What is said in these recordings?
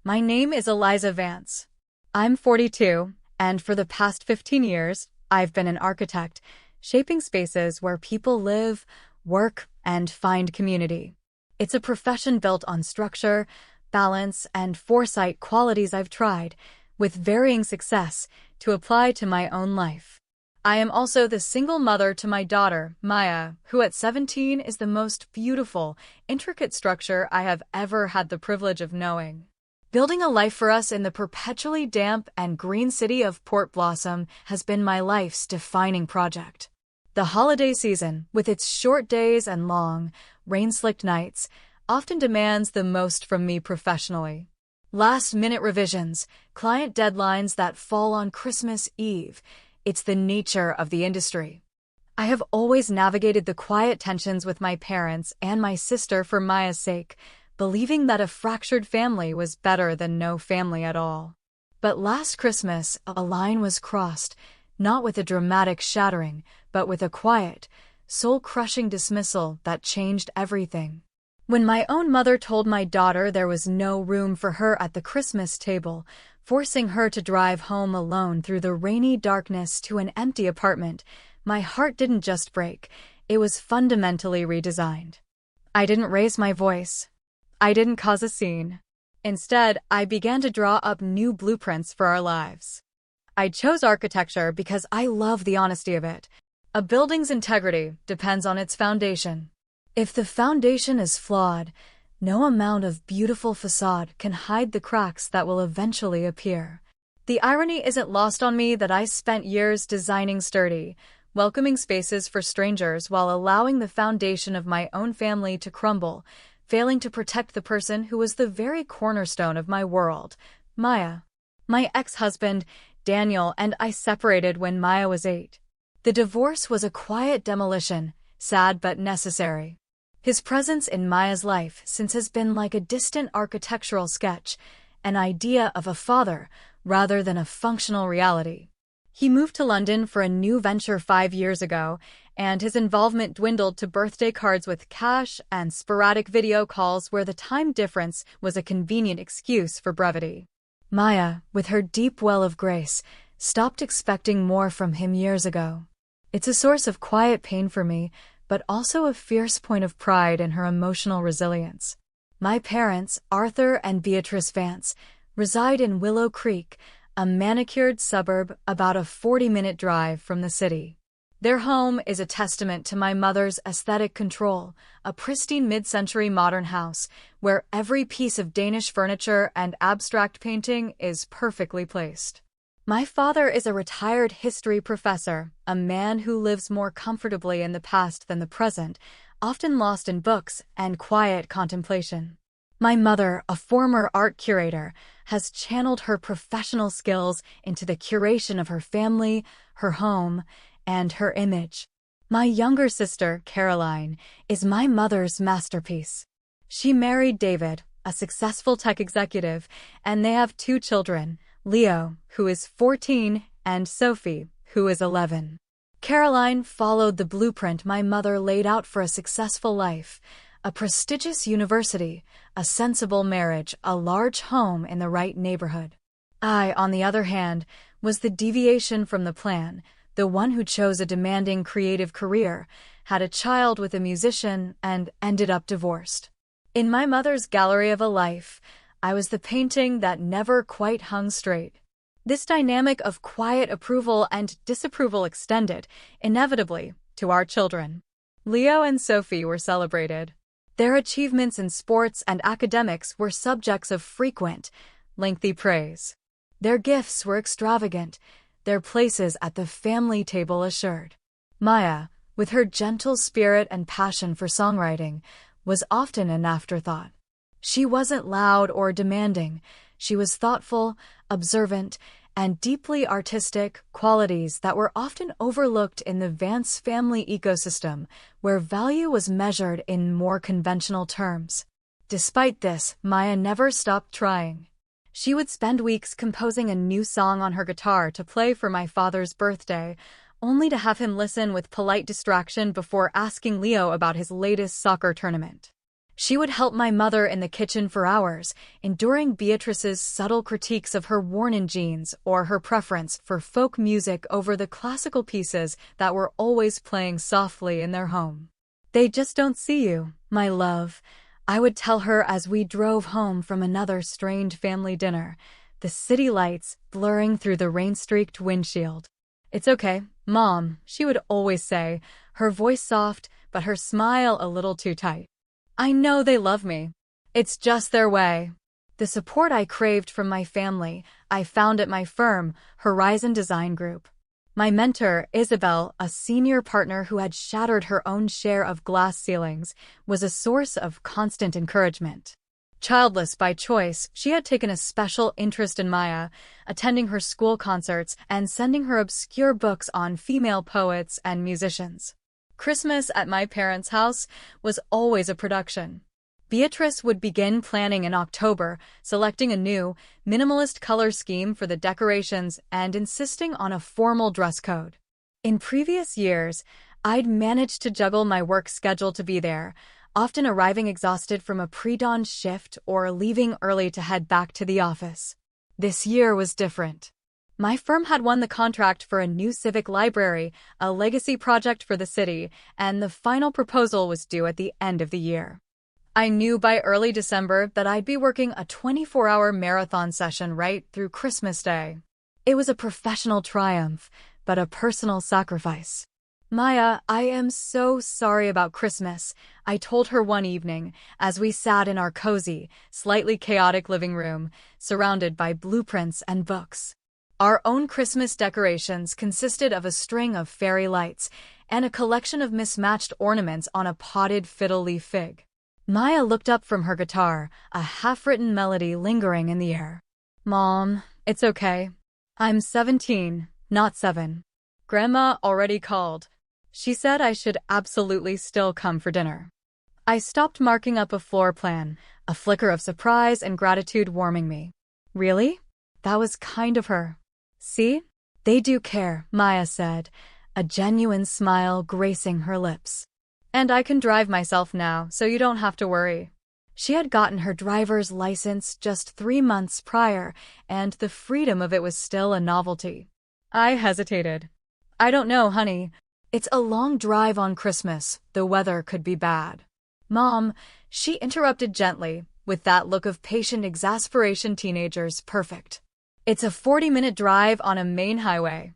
My name is Eliza Vance. I'm 42, and for the past 15 years, I've been an architect, shaping spaces where people live, work, and find community. It's a profession built on structure, balance, and foresight, qualities I've tried, with varying success, to apply to my own life. I am also the single mother to my daughter, Maya, who at 17 is the most beautiful, intricate structure I have ever had the privilege of knowing. Building a life for us in the perpetually damp and green city of Port Blossom has been my life's defining project. The holiday season, with its short days and long, rain-slicked nights, often demands the most from me professionally. Last-minute revisions, client deadlines that fall on Christmas Eve. It's the nature of the industry. I have always navigated the quiet tensions with my parents and my sister for Maya's sake, believing that a fractured family was better than no family at all. But last Christmas, a line was crossed, not with a dramatic shattering, but with a quiet, soul-crushing dismissal that changed everything. When my own mother told my daughter there was no room for her at the Christmas table, forcing her to drive home alone through the rainy darkness to an empty apartment, my heart didn't just break, it was fundamentally redesigned. I didn't raise my voice. I didn't cause a scene. Instead, I began to draw up new blueprints for our lives. I chose architecture because I love the honesty of it. A building's integrity depends on its foundation. If the foundation is flawed, no amount of beautiful facade can hide the cracks that will eventually appear. The irony isn't lost on me that I spent years designing sturdy, welcoming spaces for strangers while allowing the foundation of my own family to crumble, failing to protect the person who was the very cornerstone of my world, Maya. My ex-husband, Daniel, and I separated when Maya was 8. The divorce was a quiet demolition, sad but necessary. His presence in Maya's life since has been like a distant architectural sketch, an idea of a father rather than a functional reality. He moved to London for a new venture 5 years ago, and his involvement dwindled to birthday cards with cash and sporadic video calls where the time difference was a convenient excuse for brevity. Maya, with her deep well of grace, stopped expecting more from him years ago. It's a source of quiet pain for me, but also a fierce point of pride in her emotional resilience. My parents, Arthur and Beatrice Vance, reside in Willow Creek, a manicured suburb about a 40-minute drive from the city. Their home is a testament to my mother's aesthetic control, a pristine mid-century modern house where every piece of Danish furniture and abstract painting is perfectly placed. My father is a retired history professor, a man who lives more comfortably in the past than the present, often lost in books and quiet contemplation. My mother, a former art curator, has channeled her professional skills into the curation of her family, her home, and her image. My younger sister, Caroline, is my mother's masterpiece. She married David, a successful tech executive, and they have 2 children, Leo, who is 14, and Sophie, who is 11. Caroline followed the blueprint my mother laid out for a successful life: a prestigious university, a sensible marriage, a large home in the right neighborhood. I, on the other hand, was the deviation from the plan, the one who chose a demanding creative career, had a child with a musician, and ended up divorced. In my mother's gallery of a life, I was the painting that never quite hung straight. This dynamic of quiet approval and disapproval extended, inevitably, to our children. Leo and Sophie were celebrated. Their achievements in sports and academics were subjects of frequent, lengthy praise. Their gifts were extravagant, their places at the family table assured. Maya, with her gentle spirit and passion for songwriting, was often an afterthought. She wasn't loud or demanding. She was thoughtful, observant, and deeply artistic, qualities that were often overlooked in the Vance family ecosystem, where value was measured in more conventional terms. Despite this, Maya never stopped trying. She would spend weeks composing a new song on her guitar to play for my father's birthday, only to have him listen with polite distraction before asking Leo about his latest soccer tournament. She would help my mother in the kitchen for hours, enduring Beatrice's subtle critiques of her worn-in jeans or her preference for folk music over the classical pieces that were always playing softly in their home. "They just don't see you, my love," I would tell her as we drove home from another strained family dinner, the city lights blurring through the rain-streaked windshield. "It's okay, Mom," she would always say, her voice soft but her smile a little too tight. "I know they love me. It's just their way." The support I craved from my family, I found at my firm, Horizon Design Group. My mentor, Isabel, a senior partner who had shattered her own share of glass ceilings, was a source of constant encouragement. Childless by choice, she had taken a special interest in Maya, attending her school concerts and sending her obscure books on female poets and musicians. Christmas at my parents' house was always a production. Beatrice would begin planning in October, selecting a new, minimalist color scheme for the decorations and insisting on a formal dress code. In previous years, I'd managed to juggle my work schedule to be there, often arriving exhausted from a pre-dawn shift or leaving early to head back to the office. This year was different. My firm had won the contract for a new civic library, a legacy project for the city, and the final proposal was due at the end of the year. I knew by early December that I'd be working a 24-hour marathon session right through Christmas Day. It was a professional triumph, but a personal sacrifice. "Maya, I am so sorry about Christmas," I told her one evening as we sat in our cozy, slightly chaotic living room, surrounded by blueprints and books. Our own Christmas decorations consisted of a string of fairy lights and a collection of mismatched ornaments on a potted fiddle-leaf fig. Maya looked up from her guitar, a half-written melody lingering in the air. "Mom, it's okay. I'm 17, not 7. Grandma already called. She said I should absolutely still come for dinner." I stopped marking up a floor plan, a flicker of surprise and gratitude warming me. "Really? That was kind of her. See? They do care," Maya said, a genuine smile gracing her lips. "And I can drive myself now, so you don't have to worry." She had gotten her driver's license just 3 months prior, and the freedom of it was still a novelty. I hesitated. "I don't know, honey. It's a long drive on Christmas. The weather could be bad." "Mom," she interrupted gently, with that look of patient exasperation teenagers perfect. "It's a 40-minute drive on a main highway.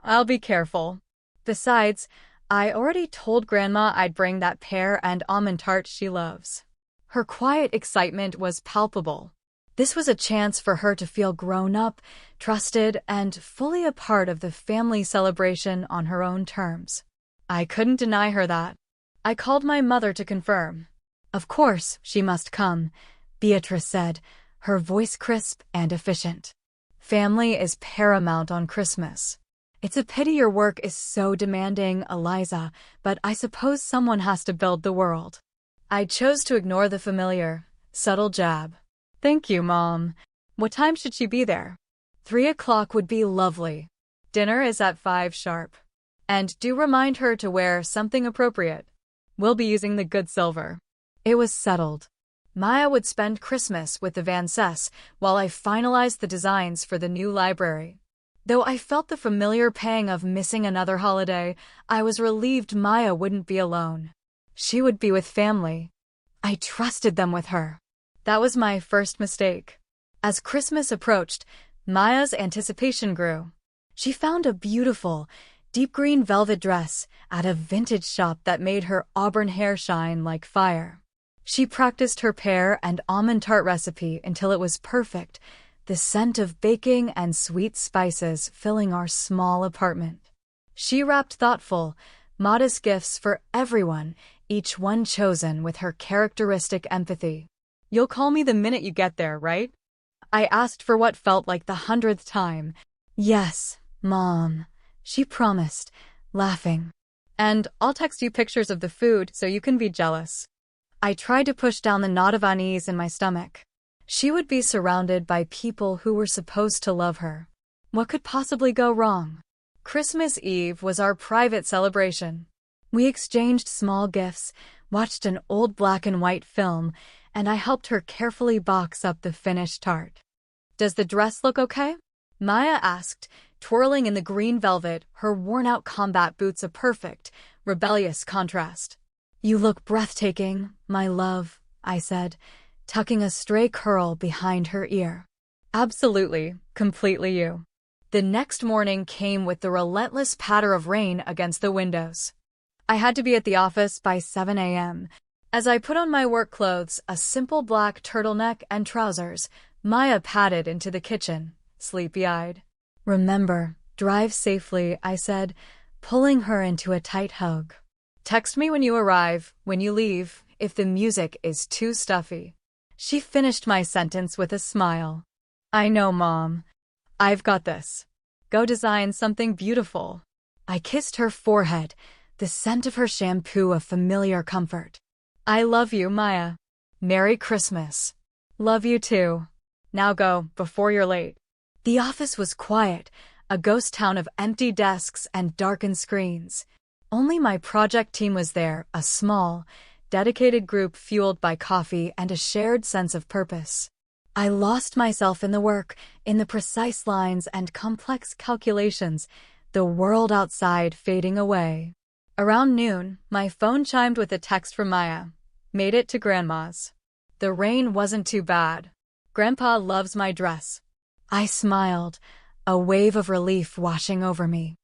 I'll be careful. Besides, I already told Grandma I'd bring that pear and almond tart she loves." Her quiet excitement was palpable. This was a chance for her to feel grown up, trusted, and fully a part of the family celebration on her own terms. I couldn't deny her that. I called my mother to confirm. "Of course, she must come," Beatrice said, her voice crisp and efficient. "Family is paramount on Christmas. It's a pity your work is so demanding, Eliza, but I suppose someone has to build the world." I chose to ignore the familiar, subtle jab. "Thank you, Mom. What time should she be there?" 3 o'clock would be lovely. Dinner is at 5 sharp. And do remind her to wear something appropriate. We'll be using the good silver." It was settled. Maya would spend Christmas with the Vances while I finalized the designs for the new library. Though I felt the familiar pang of missing another holiday, I was relieved Maya wouldn't be alone. She would be with family. I trusted them with her. That was my first mistake. As Christmas approached, Maya's anticipation grew. She found a beautiful, deep green velvet dress at a vintage shop that made her auburn hair shine like fire. She practiced her pear and almond tart recipe until it was perfect, the scent of baking and sweet spices filling our small apartment. She wrapped thoughtful, modest gifts for everyone, each one chosen with her characteristic empathy. "You'll call me the minute you get there, right?" I asked for what felt like the 100th time. "Yes, Mom," she promised, laughing. "And I'll text you pictures of the food so you can be jealous." I tried to push down the knot of unease in my stomach. She would be surrounded by people who were supposed to love her. What could possibly go wrong? Christmas Eve was our private celebration. We exchanged small gifts, watched an old black and white film, and I helped her carefully box up the finished tart. "Does the dress look okay?" Maya asked, twirling in the green velvet, her worn-out combat boots a perfect, rebellious contrast. "You look breathtaking, my love," I said, tucking a stray curl behind her ear. "Absolutely, completely you." The next morning came with the relentless patter of rain against the windows. I had to be at the office by 7 a.m. As I put on my work clothes, a simple black turtleneck and trousers, Maya padded into the kitchen, sleepy-eyed. "Remember, drive safely," I said, pulling her into a tight hug. "Text me when you arrive, when you leave, if the music is too stuffy." She finished my sentence with a smile. "I know, Mom. I've got this. Go design something beautiful." I kissed her forehead, the scent of her shampoo a familiar comfort. "I love you, Maya. Merry Christmas." "Love you too. Now go, before you're late." The office was quiet, a ghost town of empty desks and darkened screens. Only my project team was there, a small, dedicated group fueled by coffee and a shared sense of purpose. I lost myself in the work, in the precise lines and complex calculations, the world outside fading away. Around noon, my phone chimed with a text from Maya. "Made it to Grandma's. The rain wasn't too bad. Grandpa loves my dress." I smiled, a wave of relief washing over me.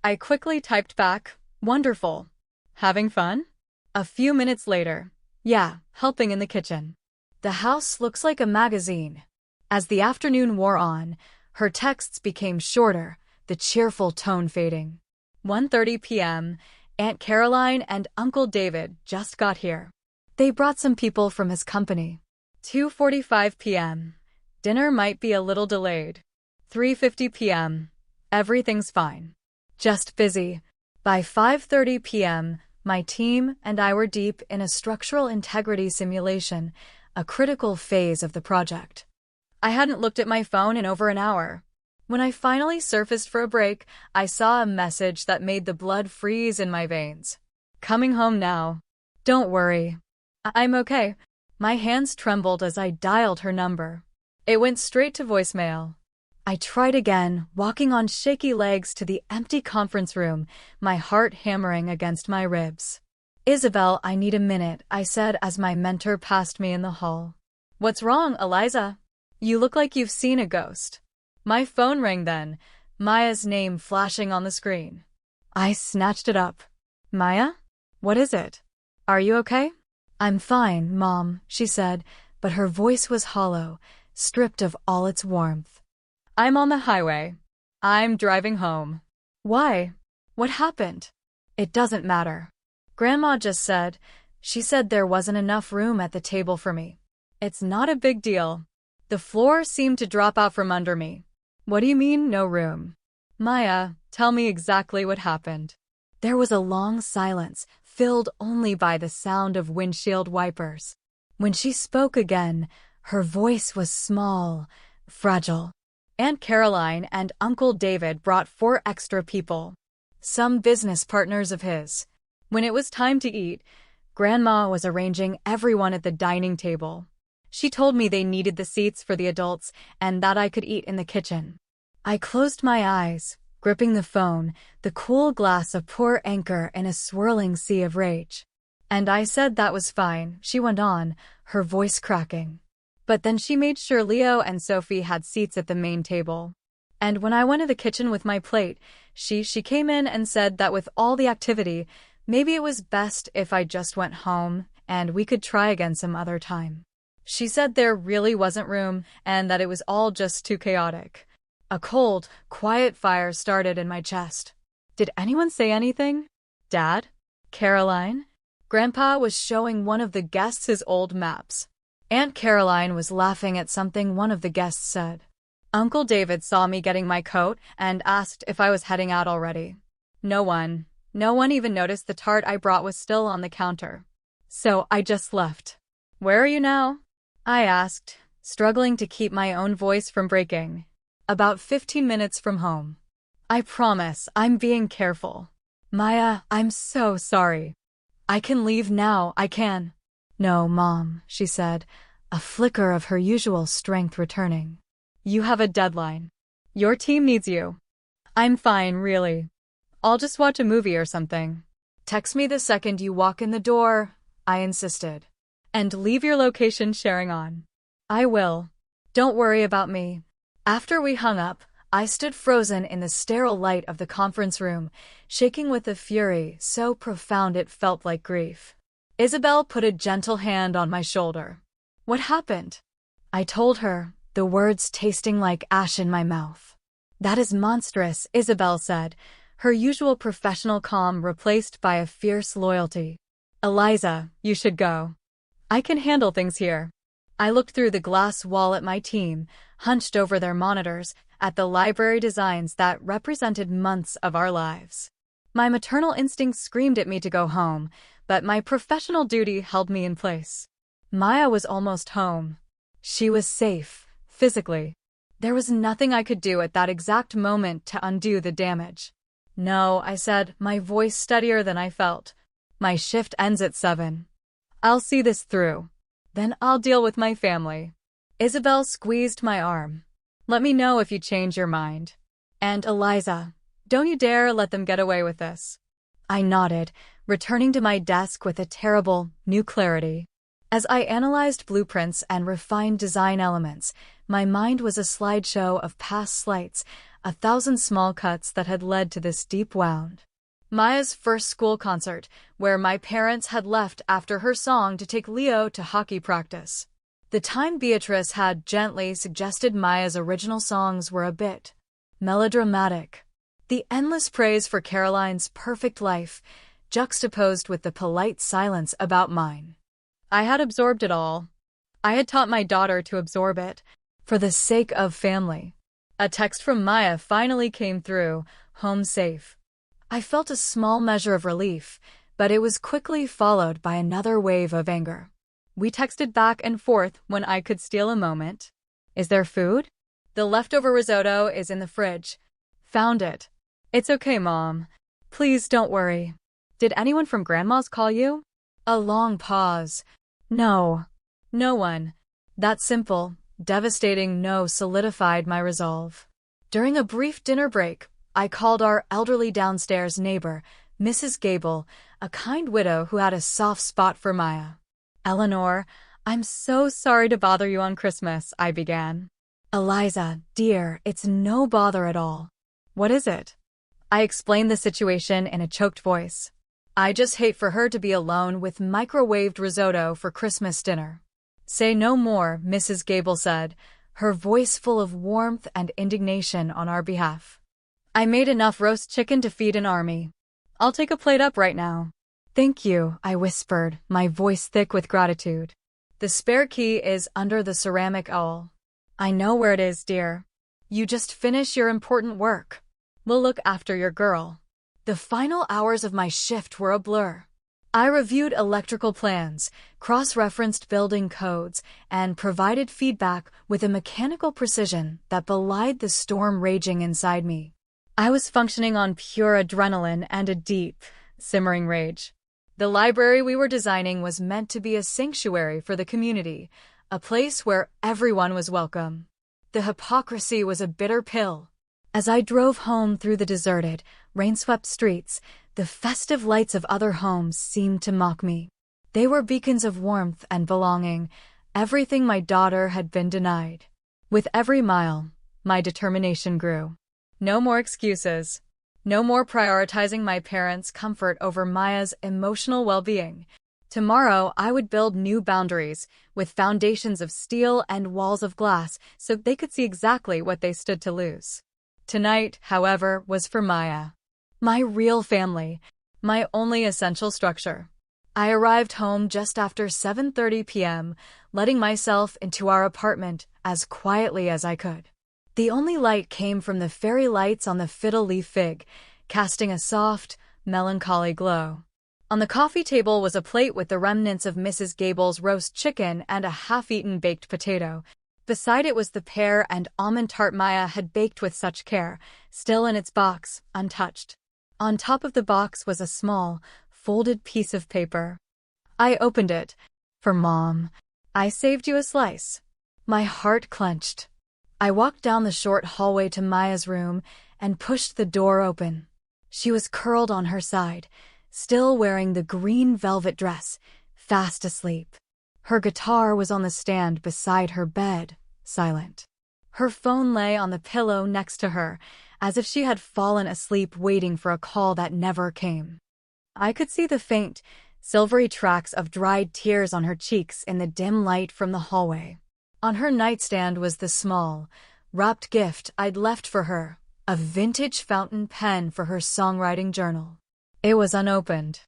I quickly typed back, "Wonderful. Having fun?" A few minutes later, "Yeah, helping in the kitchen. The house looks like a magazine." As the afternoon wore on, her texts became shorter, the cheerful tone fading. 1:30 p.m., Aunt Caroline and Uncle David just got here. They brought some people from his company. 2:45 p.m., dinner might be a little delayed. 3:50 p.m., everything's fine. Just busy. By 5:30 p.m., my team and I were deep in a structural integrity simulation, a critical phase of the project. I hadn't looked at my phone in over an hour. When I finally surfaced for a break, I saw a message that made the blood freeze in my veins. "Coming home now. Don't worry. I'm okay." My hands trembled as I dialed her number. It went straight to voicemail. I tried again, walking on shaky legs to the empty conference room, my heart hammering against my ribs. "Isabel, I need a minute," I said as my mentor passed me in the hall. "What's wrong, Eliza? You look like you've seen a ghost." My phone rang then, Maya's name flashing on the screen. I snatched it up. "Maya? What is it? Are you okay?" "I'm fine, Mom," she said, but her voice was hollow, stripped of all its warmth. "I'm on the highway. I'm driving home." "Why? What happened?" "It doesn't matter. Grandma just said, she said there wasn't enough room at the table for me." "It's not a big deal." The floor seemed to drop out from under me. "What do you mean, no room?" "Maya, tell me exactly what happened." There was a long silence, filled only by the sound of windshield wipers. When she spoke again, her voice was small, fragile. "Aunt Caroline and Uncle David brought 4 extra people. Some business partners of his. When it was time to eat, Grandma was arranging everyone at the dining table. She told me they needed the seats for the adults and that I could eat in the kitchen." I closed my eyes, gripping the phone, the cool glass a poor anchor in a swirling sea of rage. "And I said that was fine," she went on, her voice cracking. "But then she made sure Leo and Sophie had seats at the main table. And when I went to the kitchen with my plate, she came in and said that with all the activity, maybe it was best if I just went home and we could try again some other time. She said there really wasn't room and that it was all just too chaotic." A cold, quiet fire started in my chest. Did anyone say anything? Dad? Caroline? Grandpa was showing one of the guests his old maps. Aunt Caroline was laughing at something one of the guests said. Uncle David saw me getting my coat and asked if I was heading out already. No one even noticed the tart I brought was still on the counter. So I just left. "Where are you now?" I asked, struggling to keep my own voice from breaking. "About 15 minutes from home." "I promise, I'm being careful." "Maya, I'm so sorry." I can leave now, I can. No, Mom, she said, a flicker of her usual strength returning. You have a deadline. Your team needs you. I'm fine, really. I'll just watch a movie or something. Text me the second you walk in the door, I insisted. And leave your location sharing on. I will. Don't worry about me. After we hung up, I stood frozen in the sterile light of the conference room, shaking with a fury so profound it felt like grief. Isabel put a gentle hand on my shoulder. What happened? I told her, the words tasting like ash in my mouth. That is monstrous, Isabel said, her usual professional calm replaced by a fierce loyalty. Eliza, you should go. I can handle things here. I looked through the glass wall at my team, hunched over their monitors, at the library designs that represented months of our lives. My maternal instinct screamed at me to go home, but my professional duty held me in place. Maya was almost home. She was safe, physically. There was nothing I could do at that exact moment to undo the damage. No, I said, my voice steadier than I felt. My shift ends at 7. I'll see this through. Then I'll deal with my family. Isabel squeezed my arm. Let me know if you change your mind. And Eliza, don't you dare let them get away with this. I nodded, returning to my desk with a terrible, new clarity. As I analyzed blueprints and refined design elements, my mind was a slideshow of past slights, 1,000 small cuts that had led to this deep wound. Maya's first school concert, where my parents had left after her song to take Leo to hockey practice. The time Beatrice had gently suggested Maya's original songs were a bit melodramatic. The endless praise for Caroline's perfect life, juxtaposed with the polite silence about mine. I had absorbed it all. I had taught my daughter to absorb it, for the sake of family. A text from Maya finally came through, home safe. I felt a small measure of relief, but it was quickly followed by another wave of anger. We texted back and forth when I could steal a moment. Is there food? The leftover risotto is in the fridge. Found it. It's okay, Mom. Please don't worry. Did anyone from Grandma's call you? A long pause. No. No one. That simple, devastating no solidified my resolve. During a brief dinner break, I called our elderly downstairs neighbor, Mrs. Gable, a kind widow who had a soft spot for Maya. Eleanor, I'm so sorry to bother you on Christmas, I began. Eliza, dear, it's no bother at all. What is it? I explained the situation in a choked voice. I just hate for her to be alone with microwaved risotto for Christmas dinner. Say no more, Mrs. Gable said, her voice full of warmth and indignation on our behalf. I made enough roast chicken to feed an army. I'll take a plate up right now. Thank you, I whispered, my voice thick with gratitude. The spare key is under the ceramic owl. I know where it is, dear. You just finish your important work. We'll look after your girl. The final hours of my shift were a blur. I reviewed electrical plans, cross-referenced building codes, and provided feedback with a mechanical precision that belied the storm raging inside me. I was functioning on pure adrenaline and a deep, simmering rage. The library we were designing was meant to be a sanctuary for the community, a place where everyone was welcome. The hypocrisy was a bitter pill. As I drove home through the deserted, rain-swept streets, the festive lights of other homes seemed to mock me. They were beacons of warmth and belonging, everything my daughter had been denied. With every mile, my determination grew. No more excuses. No more prioritizing my parents' comfort over Maya's emotional well-being. Tomorrow, I would build new boundaries, with foundations of steel and walls of glass, so they could see exactly what they stood to lose. Tonight, however, was for Maya. My real family. My only essential structure. I arrived home just after 7:30 p.m., letting myself into our apartment as quietly as I could. The only light came from the fairy lights on the fiddle leaf fig, casting a soft, melancholy glow. On the coffee table was a plate with the remnants of Mrs. Gable's roast chicken and a half-eaten baked potato. Beside it was the pear and almond tart Maya had baked with such care, still in its box, untouched. On top of the box was a small, folded piece of paper. I opened it. For Mom. I saved you a slice. My heart clenched. I walked down the short hallway to Maya's room and pushed the door open. She was curled on her side, still wearing the green velvet dress, fast asleep. Her guitar was on the stand beside her bed, silent. Her phone lay on the pillow next to her, as if she had fallen asleep waiting for a call that never came. I could see the faint, silvery tracks of dried tears on her cheeks in the dim light from the hallway. On her nightstand was the small, wrapped gift I'd left for her, a vintage fountain pen for her songwriting journal. It was unopened.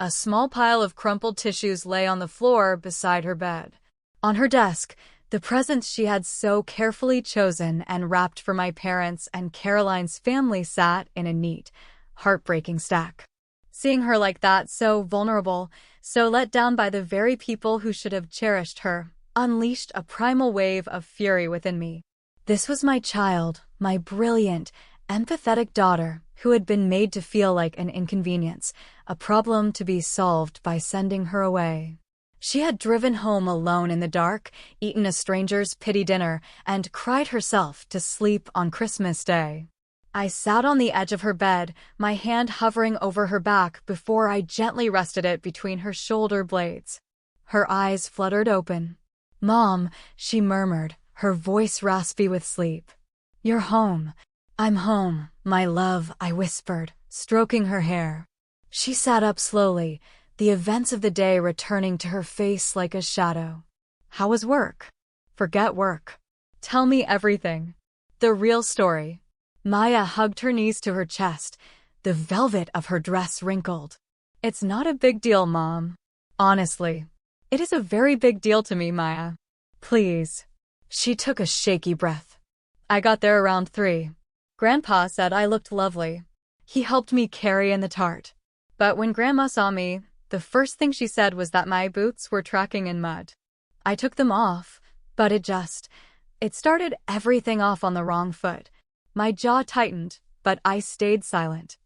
A small pile of crumpled tissues lay on the floor beside her bed. On her desk, the presents she had so carefully chosen and wrapped for my parents and Caroline's family sat in a neat, heartbreaking stack. Seeing her like that, so vulnerable, so let down by the very people who should have cherished her, unleashed a primal wave of fury within me. This was my child, my brilliant, empathetic daughter, who had been made to feel like an inconvenience, a problem to be solved by sending her away. She had driven home alone in the dark, eaten a stranger's pity dinner, and cried herself to sleep on Christmas Day. I sat on the edge of her bed, my hand hovering over her back before I gently rested it between her shoulder blades. Her eyes fluttered open. "Mom," she murmured, her voice raspy with sleep. "You're home." "I'm home, my love," I whispered, stroking her hair. She sat up slowly, the events of the day returning to her face like a shadow. "How was work?" "Forget work. Tell me everything. The real story." Maya hugged her knees to her chest, the velvet of her dress wrinkled. "It's not a big deal, Mom. Honestly, it is a very big deal to me, Maya. Please." She took a shaky breath. "I got there around 3. Grandpa said I looked lovely. He helped me carry in the tart. But when Grandma saw me, the first thing she said was that my boots were tracking in mud. I took them off, but it started everything off on the wrong foot. My jaw tightened, but I stayed silent.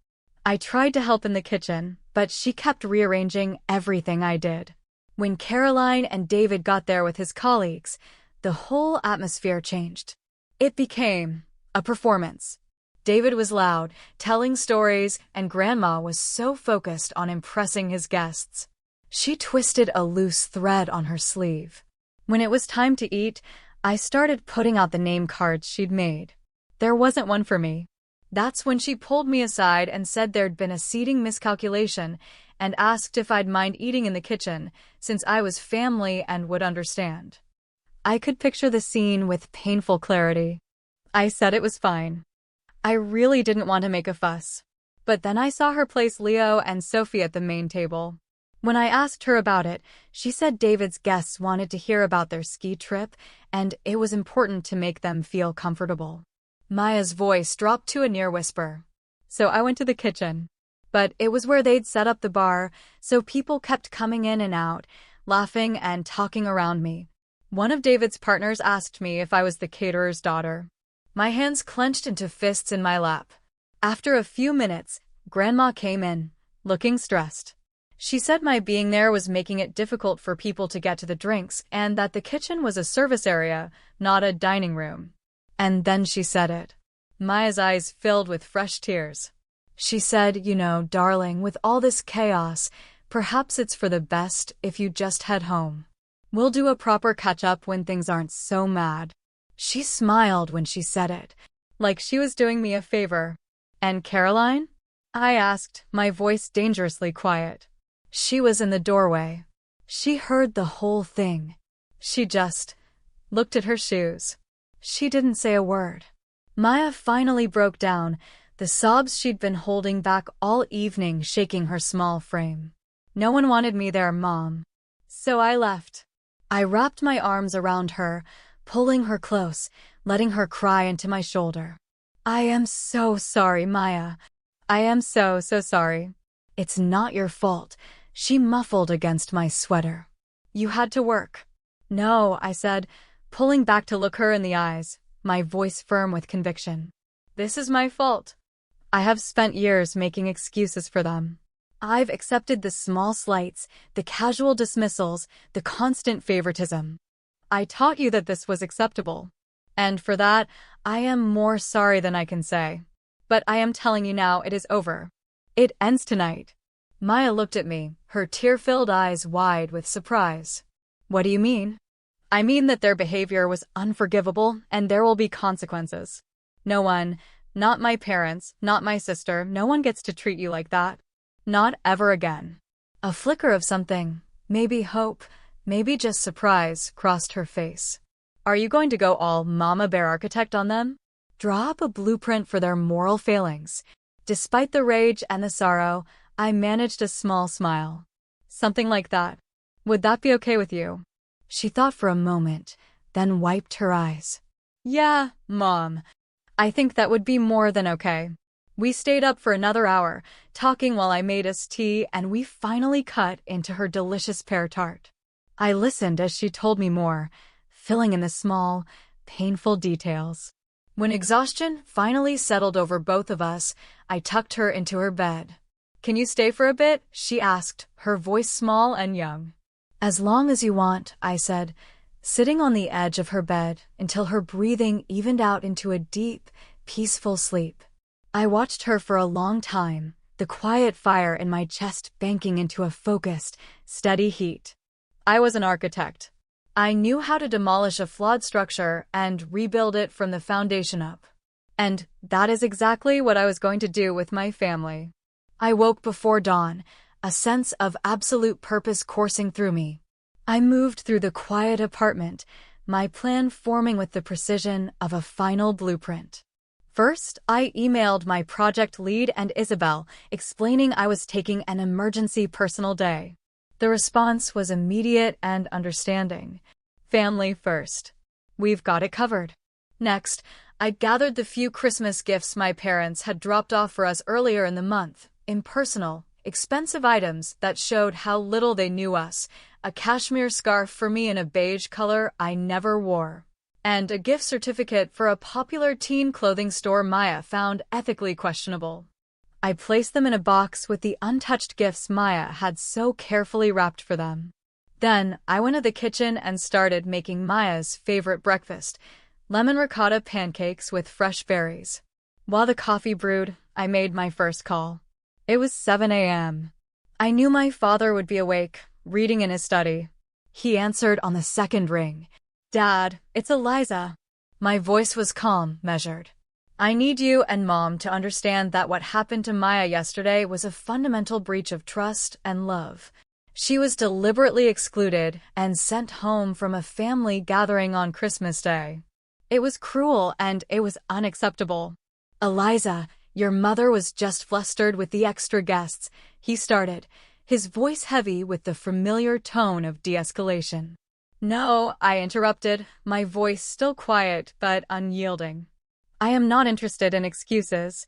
I tried to help in the kitchen, but she kept rearranging everything I did. When Caroline and David got there with his colleagues, the whole atmosphere changed. It became a performance. David was loud, telling stories, and Grandma was so focused on impressing his guests. She twisted a loose thread on her sleeve. When it was time to eat, I started putting out the name cards she'd made. There wasn't one for me. That's when she pulled me aside and said there'd been a seating miscalculation and asked if I'd mind eating in the kitchen, since I was family and would understand. I could picture the scene with painful clarity. I said it was fine. I really didn't want to make a fuss. But then I saw her place Leo and Sophie at the main table. When I asked her about it, she said David's guests wanted to hear about their ski trip, and it was important to make them feel comfortable. Maya's voice dropped to a near whisper. So I went to the kitchen. But it was where they'd set up the bar, so people kept coming in and out, laughing and talking around me. One of David's partners asked me if I was the caterer's daughter. My hands clenched into fists in my lap. After a few minutes, Grandma came in, looking stressed. She said my being there was making it difficult for people to get to the drinks and that the kitchen was a service area, not a dining room. And then she said it. Maya's eyes filled with fresh tears. She said, "You know, darling, with all this chaos, perhaps it's for the best if you just head home. We'll do a proper catch-up when things aren't so mad." She smiled when she said it, like she was doing me a favor. "And Caroline?" I asked, my voice dangerously quiet. She was in the doorway. She heard the whole thing. She just looked at her shoes. She didn't say a word. Maya finally broke down, the sobs she'd been holding back all evening shaking her small frame. "No one wanted me there, Mom. So I left." I wrapped my arms around her, pulling her close, letting her cry into my shoulder. "I am so sorry, Maya. I am so sorry." "It's not your fault," she muffled against my sweater. "You had to work." "No," I said, pulling back to look her in the eyes, my voice firm with conviction. "This is my fault. I have spent years making excuses for them. I've accepted the small slights, the casual dismissals, the constant favoritism. I taught you that this was acceptable. And for that, I am more sorry than I can say. But I am telling you now, it is over. It ends tonight. Maya looked at me, her tear-filled eyes wide with surprise. What do you mean? I mean that their behavior was unforgivable and there will be consequences. No one, not my parents, not my sister, no one gets to treat you like that. Not ever again. A flicker of something, maybe hope, maybe just surprise, crossed her face. Are you going to go all Mama Bear architect on them? Draw up a blueprint for their moral failings. Despite the rage and the sorrow, I managed a small smile. Something like that. Would that be okay with you? She thought for a moment, then wiped her eyes. Yeah, Mom. I think that would be more than okay. We stayed up for another hour, talking while I made us tea, and we finally cut into her delicious pear tart. I listened as she told me more, filling in the small, painful details. When exhaustion finally settled over both of us, I tucked her into her bed. Can you stay for a bit? She asked, her voice small and young. As long as you want, I said, sitting on the edge of her bed until her breathing evened out into a deep, peaceful sleep. I watched her for a long time, the quiet fire in my chest banking into a focused, steady heat. I was an architect. I knew how to demolish a flawed structure and rebuild it from the foundation up. And that is exactly what I was going to do with my family. I woke before dawn, a sense of absolute purpose coursing through me. I moved through the quiet apartment, my plan forming with the precision of a final blueprint. First, I emailed my project lead and Isabel, explaining I was taking an emergency personal day. The response was immediate and understanding. Family first. We've got it covered. Next, I gathered the few Christmas gifts my parents had dropped off for us earlier in the month, impersonal, expensive items that showed how little they knew us, a cashmere scarf for me in a beige color I never wore, and a gift certificate for a popular teen clothing store Maya found ethically questionable. I placed them in a box with the untouched gifts Maya had so carefully wrapped for them. Then, I went to the kitchen and started making Maya's favorite breakfast, lemon ricotta pancakes with fresh berries. While the coffee brewed, I made my first call. It was 7 a.m. I knew my father would be awake, reading in his study. He answered on the second ring. Dad, it's Eliza. My voice was calm, measured. I need you and Mom to understand that what happened to Maya yesterday was a fundamental breach of trust and love. She was deliberately excluded and sent home from a family gathering on Christmas Day. It was cruel and it was unacceptable. Eliza, your mother was just flustered with the extra guests, he started, his voice heavy with the familiar tone of de-escalation. No, I interrupted, my voice still quiet but unyielding. I am not interested in excuses.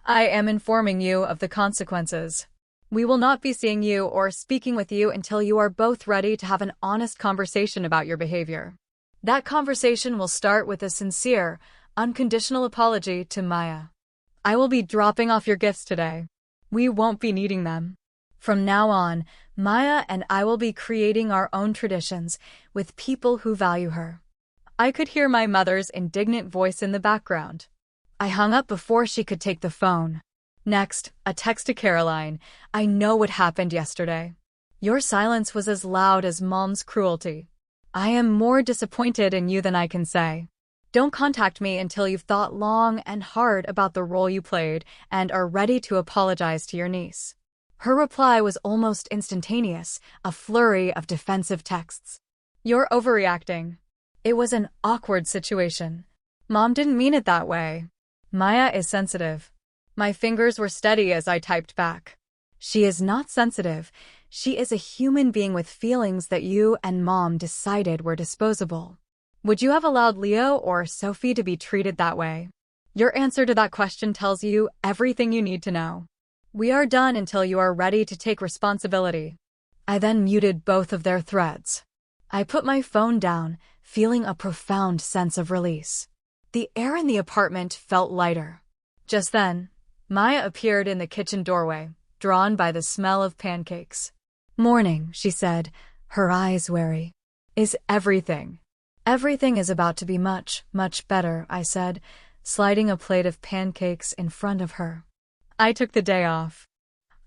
I am informing you of the consequences. We will not be seeing you or speaking with you until you are both ready to have an honest conversation about your behavior. That conversation will start with a sincere, unconditional apology to Maya. I will be dropping off your gifts today. We won't be needing them. From now on, Maya and I will be creating our own traditions with people who value her. I could hear my mother's indignant voice in the background. I hung up before she could take the phone. Next, a text to Caroline. I know what happened yesterday. Your silence was as loud as Mom's cruelty. I am more disappointed in you than I can say. Don't contact me until you've thought long and hard about the role you played and are ready to apologize to your niece. Her reply was almost instantaneous, a flurry of defensive texts. You're overreacting. It was an awkward situation. Mom didn't mean it that way. Maya is sensitive. My fingers were steady as I typed back. She is not sensitive. She is a human being with feelings that you and Mom decided were disposable. Would you have allowed Leo or Sophie to be treated that way? Your answer to that question tells you everything you need to know. We are done until you are ready to take responsibility. I then muted both of their threads. I put my phone down, feeling a profound sense of release. The air in the apartment felt lighter. Just then, Maya appeared in the kitchen doorway, drawn by the smell of pancakes. "Morning," she said, her eyes wary. "Is everything?" "Everything is about to be much, much better," I said, sliding a plate of pancakes in front of her. I took the day off.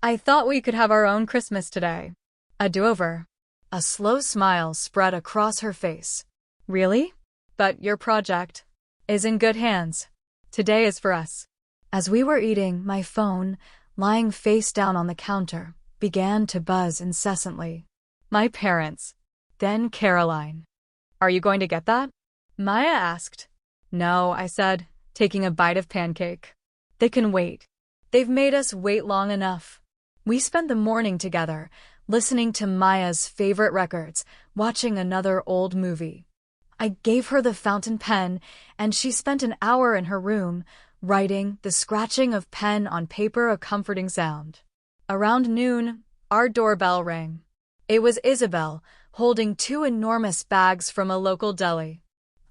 "I thought we could have our own Christmas today. A do-over." A slow smile spread across her face. "Really? But your project is in good hands. Today is for us." As we were eating, my phone, lying face down on the counter, began to buzz incessantly. My parents. Then Caroline. "Are you going to get that?" Maya asked. "No," I said, taking a bite of pancake. "They can wait. They've made us wait long enough." We spent the morning together, listening to Maya's favorite records, watching another old movie. I gave her the fountain pen, and she spent an hour in her room, writing, the scratching of pen on paper a comforting sound. Around noon, our doorbell rang. It was Isabel, holding 2 enormous bags from a local deli.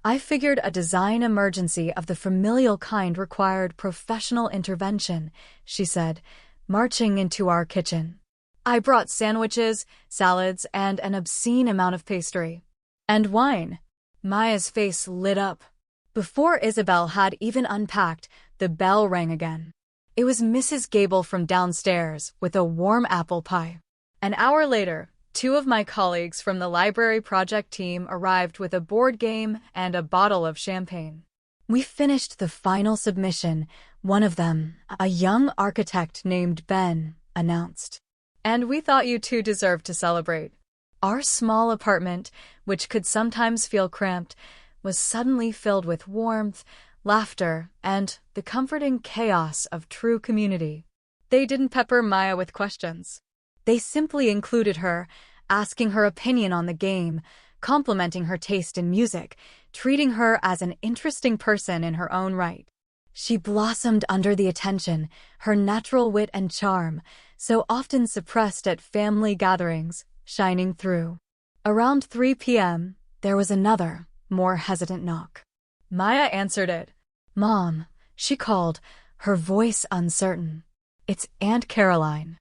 I figured a design emergency of the familial kind required professional intervention, she said, marching into our kitchen. I brought sandwiches, salads, and an obscene amount of pastry. "And wine." Maya's face lit up. Before Isabel had even unpacked, the bell rang again. It was Mrs. Gable from downstairs with a warm apple pie. An hour later, 2 of my colleagues from the library project team arrived with a board game and a bottle of champagne. We finished the final submission. One of them, a young architect named Ben, announced. "And we thought you two deserved to celebrate." Our small apartment, which could sometimes feel cramped, was suddenly filled with warmth, laughter, and the comforting chaos of true community. They didn't pepper Maya with questions. They simply included her, asking her opinion on the game, complimenting her taste in music, treating her as an interesting person in her own right. She blossomed under the attention, her natural wit and charm, so often suppressed at family gatherings, shining through. Around 3 p.m., there was another, more hesitant knock. Maya answered it. "Mom," she called, her voice uncertain. "It's Aunt Caroline."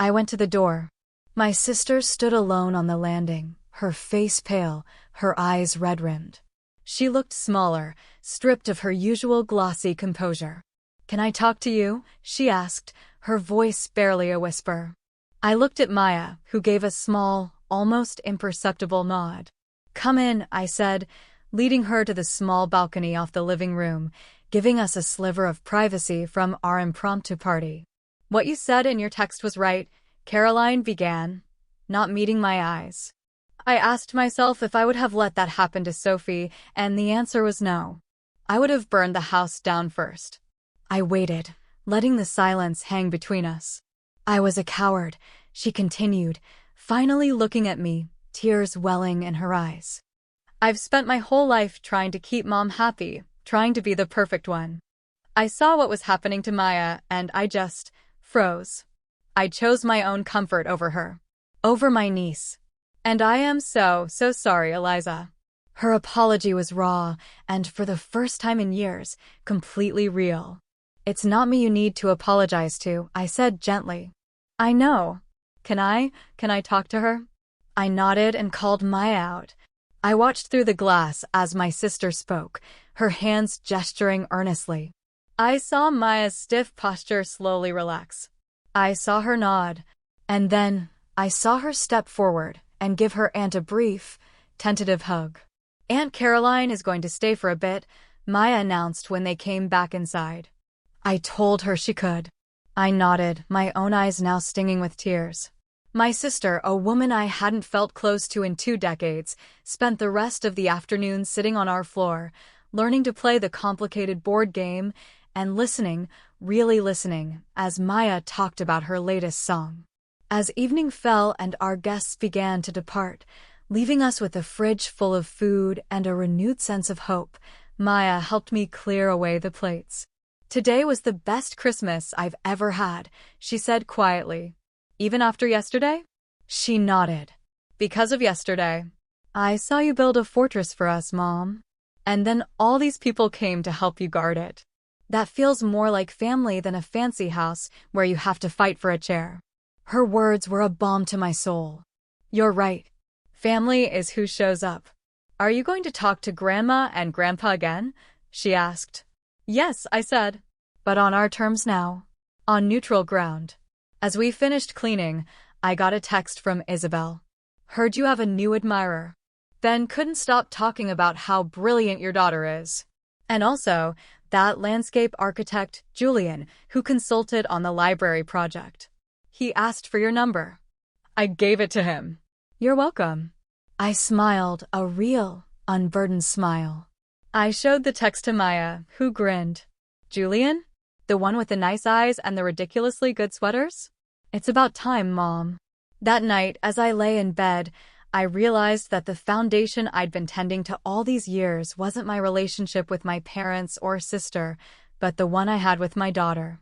I went to the door. My sister stood alone on the landing, her face pale, her eyes red-rimmed. She looked smaller, stripped of her usual glossy composure. "Can I talk to you?" she asked, her voice barely a whisper. I looked at Maya, who gave a small, almost imperceptible nod. "Come in," I said, leading her to the small balcony off the living room, giving us a sliver of privacy from our impromptu party. "What you said in your text was right," Caroline began, not meeting my eyes. I asked myself if I would have let that happen to Sophie, and the answer was no. I would have burned the house down first. I waited, letting the silence hang between us. "I was a coward," she continued, finally looking at me, tears welling in her eyes. "I've spent my whole life trying to keep Mom happy, trying to be the perfect one." I saw what was happening to Maya, and I just froze. I chose my own comfort over her, over my niece. "And I am so sorry, Eliza." Her apology was raw, and for the first time in years, completely real. "It's not me you need to apologize to," I said gently. "I know. Can I talk to her?" I nodded and called Maya out. I watched through the glass as my sister spoke, her hands gesturing earnestly. I saw Maya's stiff posture slowly relax. I saw her nod, and then I saw her step forward and give her aunt a brief, tentative hug. "Aunt Caroline is going to stay for a bit," Maya announced when they came back inside. I told her she could. I nodded, my own eyes now stinging with tears. My sister, a woman I hadn't felt close to in 2 decades, spent the rest of the afternoon sitting on our floor, learning to play the complicated board game and listening, really listening, as Maya talked about her latest song. As evening fell and our guests began to depart, leaving us with a fridge full of food and a renewed sense of hope, Maya helped me clear away the plates. "Today was the best Christmas I've ever had," she said quietly. "Even after yesterday?" She nodded. "Because of yesterday. I saw you build a fortress for us, Mom. And then all these people came to help you guard it. That feels more like family than a fancy house where you have to fight for a chair." Her words were a balm to my soul. You're right. Family is who shows up. Are you going to talk to Grandma and Grandpa again? She asked. Yes, I said. But on our terms now. On neutral ground. As we finished cleaning, I got a text from Isabel. Heard you have a new admirer. Then couldn't stop talking about how brilliant your daughter is. And also, that landscape architect, Julian, who consulted on the library project. He asked for your number. I gave it to him. You're welcome. I smiled, a real, unburdened smile. I showed the text to Maya, who grinned. Julian? The one with the nice eyes and the ridiculously good sweaters? It's about time, Mom. That night, as I lay in bed, I realized that the foundation I'd been tending to all these years wasn't my relationship with my parents or sister, but the one I had with my daughter.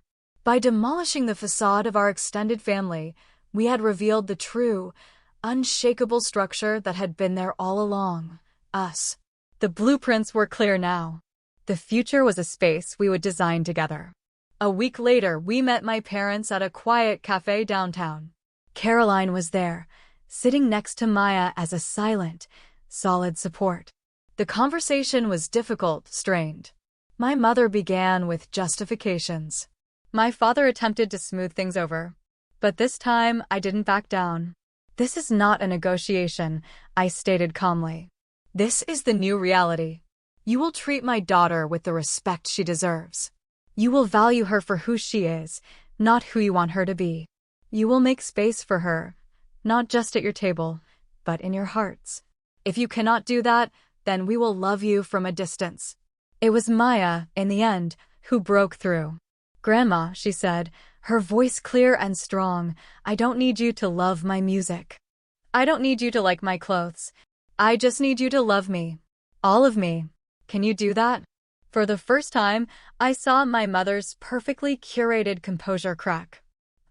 By demolishing the facade of our extended family, we had revealed the true, unshakable structure that had been there all along, us. The blueprints were clear now. The future was a space we would design together. A week later, we met my parents at a quiet cafe downtown. Caroline was there, sitting next to Maya as a silent, solid support. The conversation was difficult, strained. My mother began with justifications. My father attempted to smooth things over. But this time, I didn't back down. This is not a negotiation, I stated calmly. This is the new reality. You will treat my daughter with the respect she deserves. You will value her for who she is, not who you want her to be. You will make space for her, not just at your table, but in your hearts. If you cannot do that, then we will love you from a distance. It was Maya, in the end, who broke through. Grandma, she said, her voice clear and strong, I don't need you to love my music. I don't need you to like my clothes. I just need you to love me. All of me. Can you do that? For the first time, I saw my mother's perfectly curated composure crack.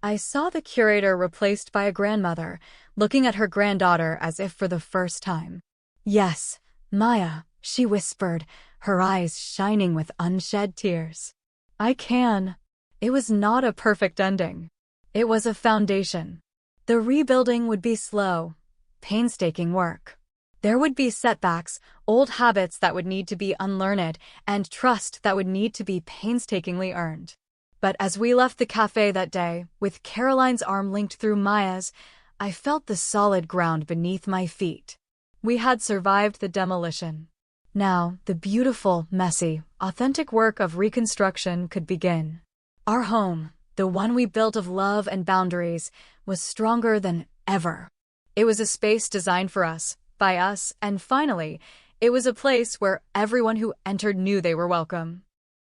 I saw the curator replaced by a grandmother, looking at her granddaughter as if for the first time. Yes, Maya, she whispered, her eyes shining with unshed tears. I can. It was not a perfect ending. It was a foundation. The rebuilding would be slow, painstaking work. There would be setbacks, old habits that would need to be unlearned, and trust that would need to be painstakingly earned. But as we left the cafe that day, with Caroline's arm linked through Maya's, I felt the solid ground beneath my feet. We had survived the demolition. Now, the beautiful, messy, authentic work of reconstruction could begin. Our home, the one we built of love and boundaries, was stronger than ever. It was a space designed for us, by us, and finally, it was a place where everyone who entered knew they were welcome.